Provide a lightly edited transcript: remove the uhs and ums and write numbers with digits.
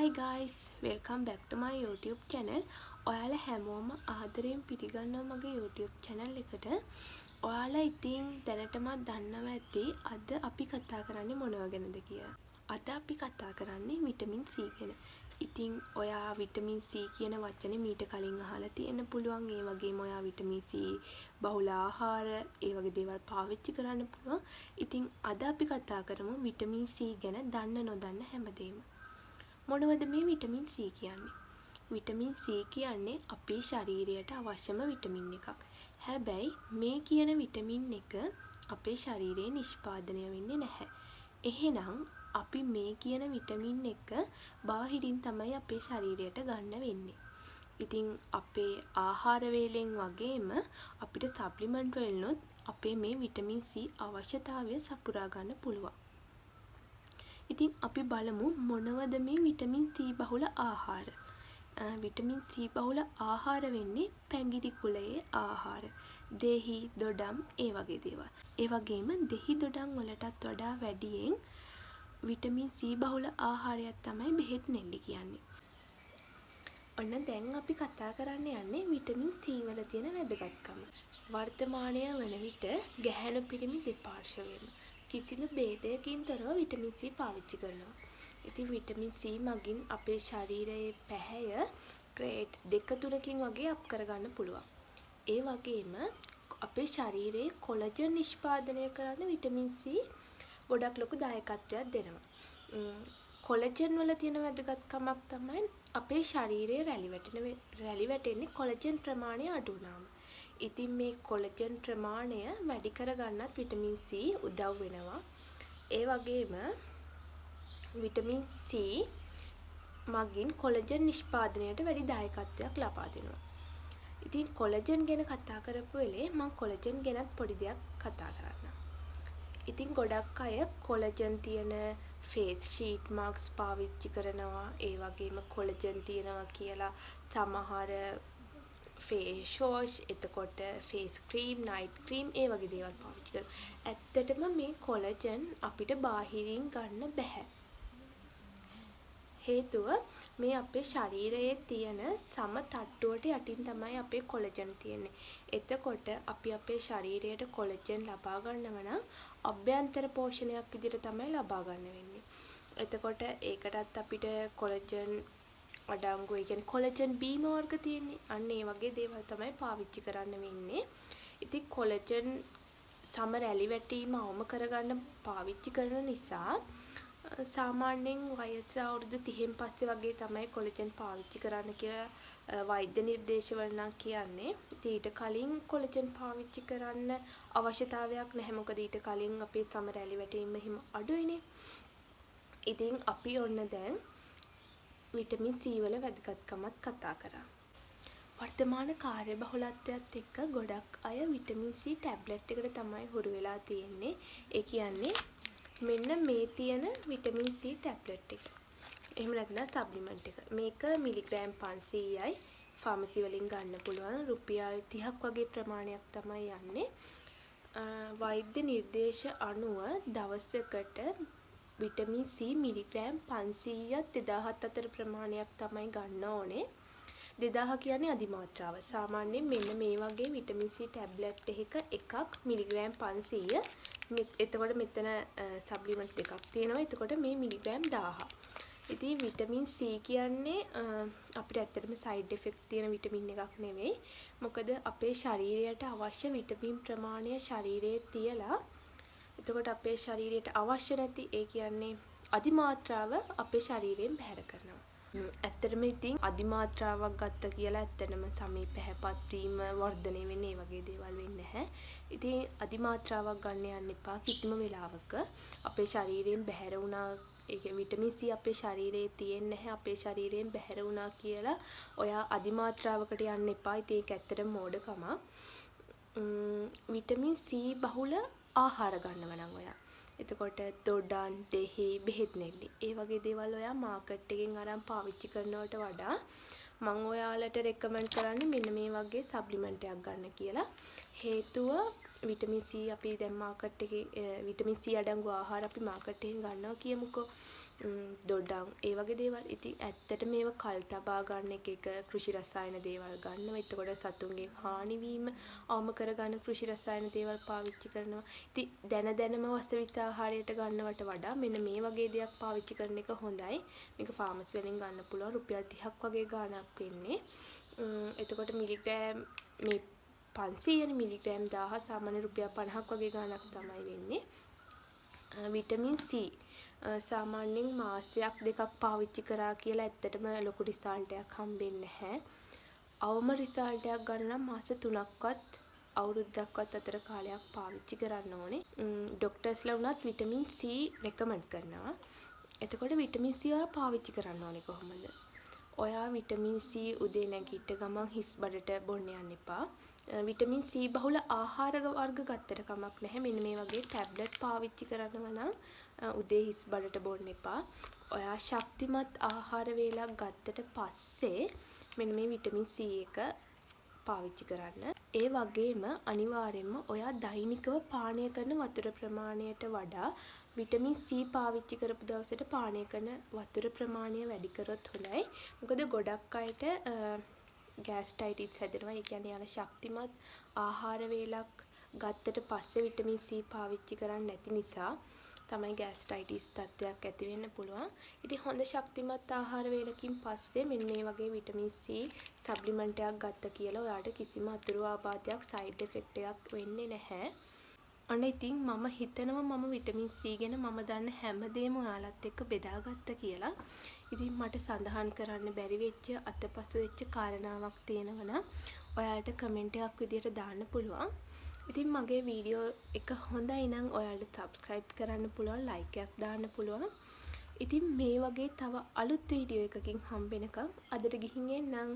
Hi guys, welcome back to my YouTube channel. ඔයාලා හැමෝම ආදරයෙන් පිළිගන්නවා මගේ YouTube channel එකට. ඔයාලා ඉතින් දැනටමත් දන්නවා ඇති අද අපි කතා කරන්නේ මොනවා ගැනද කියලා. අද අපි කතා කරන්නේ විටමින් C ගැන. ඉතින් ඔයා විටමින් C කියන වචනේ මීට කලින් අහලා තියෙන්න පුළුවන්. ඒ වගේම ඔයා විටමින් C බහුල ආහාර ඒ වගේ දේවල් පාවිච්චි කරන්න පුළුවන්. ඉතින් අද අපි කතා කරමු විටමින් C ගැන දන්න නොදන්න හැමදේම. මොනවද මේ විටමින් C කියන්නේ? විටමින් C කියන්නේ අපේ ශරීරයට අවශ්‍යම විටමින් එකක්. හැබැයි මේ කියන විටමින් එක අපේ ශරීරයේ නිෂ්පාදනය වෙන්නේ නැහැ. එහෙනම් අපි මේ කියන විටමින් එක බාහිරින් තමයි අපේ ශරීරයට ගන්න වෙන්නේ. ඉතින් අපේ ආහාර වේලෙන් වගේම අපිට සප්ලිමන්ට් වලිනුත් අපේ මේ විටමින් C අවශ්‍යතාවය සපුරා ගන්න පුළුවන්. ඉතින් අපි බලමු මොනවද මේ විටමින් C බහුල ආහාර. විටමින් C බහුල ආහාර වෙන්නේ පැංගිරි කුලයේ ආහාර. දෙහි, දොඩම් ඒ වගේ දේවල්. ඒ වගේම දෙහි දොඩම් වලටත් වඩා වැඩියෙන් විටමින් C බහුල ආහාරයක් තමයි බෙහෙත් නෙල්ලි කියන්නේ. ඔන්න දැන් අපි කතා කරන්න යන්නේ විටමින් C වල තියෙන වැදගත්කම. වර්තමානය වන විට ගැහැණු පිරිමි දෙපාර්ශ්වයම කිසිදු ભેදයකින් තොරව විටමින් C පාවිච්චි කරනවා. ඉතින් විටමින් C මගින් අපේ ශරීරයේ පැහැය ග්‍රේඩ් 2-3කින් වගේ අප් කරගන්න පුළුවන්. ඒ වගේම අපේ ශරීරයේ කොලජන් නිෂ්පාදනය කරන්න විටමින් C ගොඩක් ලොකු දායකත්වයක් දෙනවා. කොලජන් වල තියෙන වැදගත්කමක් තමයි අපේ ශරීරයේ රැලි වැටෙන්නේ කොලජන් ප්‍රමාණය අඩු වුණාම. ඉතින් මේ කොලජන් ප්‍රමාණය වැඩි කරගන්නත් විටමින් C උදව් වෙනවා. ඒ වගේම විටමින් C මගින් කොලජන් නිෂ්පාදනයට වැඩි දායකත්වයක් ලබා දෙනවා. ඉතින් කොලජන් ගැන කතා කරපු වෙලේ මම කොලජන් ගැනත් පොඩි දෙයක් කතා කරන්නම්. ඉතින් ගොඩක් අය කොලජන් තියෙන ෆේස් ෂීට් මාස්ක් පාවිච්චි කරනවා. ඒ වගේම කොලජන් තියෙනවා කියලා සමහර ෆේස් වොෂ්, එතකොට ෆේස් ක්‍රීම්, නයිට් ක්‍රීම් ඒ වගේ දේවල් පාවිච්චි කරනවා. ඇත්තටම මේ කොලජන් අපිට බාහිරින් ගන්න බෑ. හේතුව මේ අපේ ශරීරයේ තියෙන සම තට්ටුවට යටින් තමයි අපේ කොලජන් තියෙන්නේ. එතකොට අපි අපේ ශරීරයට කොලජන් ලබා ගන්නව නම් අභ්‍යන්තර පෝෂණයක් විදිහට තමයි ලබා ගන්න වෙන්නේ. එතකොට ඒකටත් අපිට කොලජන් අඩංගු ඒ කියන්නේ කොලජන් B වර්ග තියෙන්නේ. අන්න ඒ වගේ දේවල් තමයි පාවිච්චි කරන්න වෙන්නේ. ඉතින් කොලජන් සම රැලි වැටීම අවම කරගන්න පාවිච්චි කරන නිසා සාමාන්‍යයෙන් වයස අවුරුදු 30න් පස්සේ වගේ තමයි කොලජන් පාවිච්චි කරන්න කියලා වෛද්‍ය නිර්දේශවල නම් කියන්නේ. ඊට කලින් කොලජන් පාවිච්චි කරන්න අවශ්‍යතාවයක් නැහැ. මොකද ඊට කලින් අපේ සම රැලි වැටීම හිම අඩුයිනේ. ඉතින් අපි ඔන්න දැන් විටමින් C වල වැදගත්කමත් කතා කරා. වර්තමාන කාර්යබහුලත්වයත් එක්ක ගොඩක් අය විටමින් C ටැබ්ලට් එකට තමයි හුරු වෙලා තියෙන්නේ. ඒ කියන්නේ මෙන්න මේ තියෙන විටමින් C ටැබ්ලට් එක. එහෙම නැත්නම් සප්ලිමන්ට් එක. මේක මිලිග්‍රෑම් 500යි. ෆාමසි වලින් ගන්න පුළුවන්. රුපියල් 30ක් වගේ ප්‍රමාණයක් තමයි යන්නේ. වෛද්‍ය නිර්දේශ අනුව දවසකට විටමින් C මිලිග්‍රෑම් 500ත් 2000ත් අතර ප්‍රමාණයක් තමයි ගන්න ඕනේ. 2000 කියන්නේ අධිමාත්‍රාව. සාමාන්‍යයෙන් මෙන්න මේ වගේ විටමින් C ටැබ්ලට් එකක් මිලිග්‍රෑම් 500. එතකොට මෙතන සප්ලිමන්ට් දෙකක් තියෙනවා. එතකොට මේ මිලිග්‍රෑම් 1000. ඉතින් විටමින් C කියන්නේ අපිට ඇත්තටම සයිඩ් ඉෆෙක්ට් තියෙන විටමින් එකක් නෙවෙයි. මොකද අපේ ශරීරයට අවශ්‍ය විටමින් ප්‍රමාණය ශරීරයේ තියලා එතකොට අපේ ශරීරයට අවශ්‍ය නැති ඒ කියන්නේ අධිමාත්‍රාව අපේ ශරීරයෙන් බැහැර කරනවා. ඇත්තටම ඉතින් අධිමාත්‍රාවක් ගත්ත කියලා ඇත්තටම සමීප පැහැපත් වීම වර්ධනය වෙන්නේ වගේ දේවල් වෙන්නේ නැහැ. ඉතින් අධිමාත්‍රාවක් ගන්න යන්න එපා කිසිම වෙලාවක. අපේ ශරීරයෙන් බැහැර වුණා ඒ විටමින් C අපේ ශරීරයේ තියෙන්නේ නැහැ. අපේ ශරීරයෙන් බැහැර වුණා කියලා ඔයා අධිමාත්‍රාවකට යන්න එපා. ඉතින් ඒක ඇත්තටම මෝඩකමක්. විටමින් C බහුල ආහාර ගන්නවා නම් ඔයා. එතකොට දොඩම්, දෙහි, බෙහෙත් නෙල්ලි. ඒ වගේ දේවල් ඔයා මාකට් එකෙන් අරන් පාවිච්චි කරනවට වඩා මම ඔයාලට රෙකමන්ඩ් කරන්නේ මෙන්න මේ වගේ සප්ලිමන්ට් එකක් ගන්න කියලා. හේතුව විටමින් C අපි දැන් මාකට් එකේ විටමින් C අඩංගු ආහාර අපි මාකට් එකෙන් ගන්නවා කියමුකෝ. දොඩම් ඒ වගේ දේවල්. ඉතින් ඇත්තට මේව කල් තබා ගන්න එක කෘෂි රසායන දේවල් ගන්නවා. එතකොට සතුන්ගේ හානි වීම අවම කරගන්න කෘෂි රසායන දේවල් පාවිච්චි කරනවා. ඉතින් දැනම වස්තුවිස ආහාරයට ගන්නවට වඩා මෙන්න මේ වගේ දෙයක් පාවිච්චි කරන එක හොඳයි. මේක ෆාමසි වලින් ගන්න පුළුවන්. රුපියල් 30ක් වගේ ගාණක් වෙන්නේ. එතකොට මිලිග්‍රෑම් මේ 500 මිලිග්‍රෑම් 1000 සාමාන්‍ය රුපියල් 50ක් වගේ ගාණක් තමයි වෙන්නේ. විටමින් C සාමාන්‍යයෙන් මාසයක් දෙකක් පාවිච්චි කරා කියලා ඇත්තටම ලොකු රිසල්ට් එකක් හම්බෙන්නේ නැහැ. අවම රිසල්ට් එකක් ගන්න නම් මාස 3ක්වත් අවුරුද්දක්වත් අතර කාලයක් පාවිච්චි කරන්න ඕනේ. ඩොක්ටර්ස්ලා වුණත් විටමින් C රෙකමන්ඩ් කරනවා. එතකොට විටමින් C ඔයා පාවිච්චි කරන්න ඕනේ කොහොමද? ඔයා විටමින් C උදේ නැගිට ගමන් හිස් බඩට බොන්න යන්න එපා. විටමින් C බහුල ආහාර වර්ග ගත්තට කමක් නැහැ. මෙන්න මේ වගේ ටැබ්ලට් පාවිච්චි කරනවා නම් උදේ හිස් බඩට බොන්න එපා. ඔයා ශක්තිමත් ආහාර වේලක් ගත්තට පස්සේ මෙන්න මේ විටමින් C එක පාවිච්චි කරන්න. ඒ වගේම අනිවාර්යයෙන්ම ඔයා දෛනිකව පානය කරන වතුර ප්‍රමාණයට වඩා විටමින් C පාවිච්චි කරපු දවසට පානය කරන වතුර ප්‍රමාණය වැඩි කරොත් හොඳයි. මොකද ගොඩක් අයට ගෑස්ට්‍රයිටිස් හැදෙනවා. ඒ කියන්නේ යාලා ශක්තිමත් ආහාර වේලක් ගත්තට පස්සේ විටමින් C පාවිච්චි කරන්නේ නැති නිසා තමයි ගෑස්ට්‍රයිටිස් තත්ත්වයක් ඇති වෙන්න පුළුවන්. ඉතින් හොඳ ශක්තිමත් ආහාර වේලකින් පස්සේ මෙන්න මේ වගේ විටමින් C සප්ලිමන්ට් එකක් ගත්ත කියලා ඔයාලට කිසිම අතුරු ආබාධයක් සයිඩ් ඉෆෙක්ට් එකක් වෙන්නේ නැහැ. අන්න ඉතින් මම හිතනවා මම විටමින් C ගැන මම දන්න හැමදේම ඔයාලත් එක්ක බෙදාගත්තා කියලා. ඉතින් මට සඳහන් කරන්න බැරි වෙච්ච අතපසු වෙච්ච කාරණාවක් තියෙනවා නම් ඔයාලට කමෙන්ට් එකක් විදියට දාන්න පුළුවන්. ඉතින් මගේ වීඩියෝ එක හොඳයි නම් ඔයාලට සබ්ස්ක්‍රයිබ් කරන්න පුළුවන්, ලයික් එකක් දාන්න පුළුවන්. ඉතින් මේ වගේ තව අලුත් වීඩියෝ එකකින් හම්බෙනකම් අදට ගිහින් එන්නම්.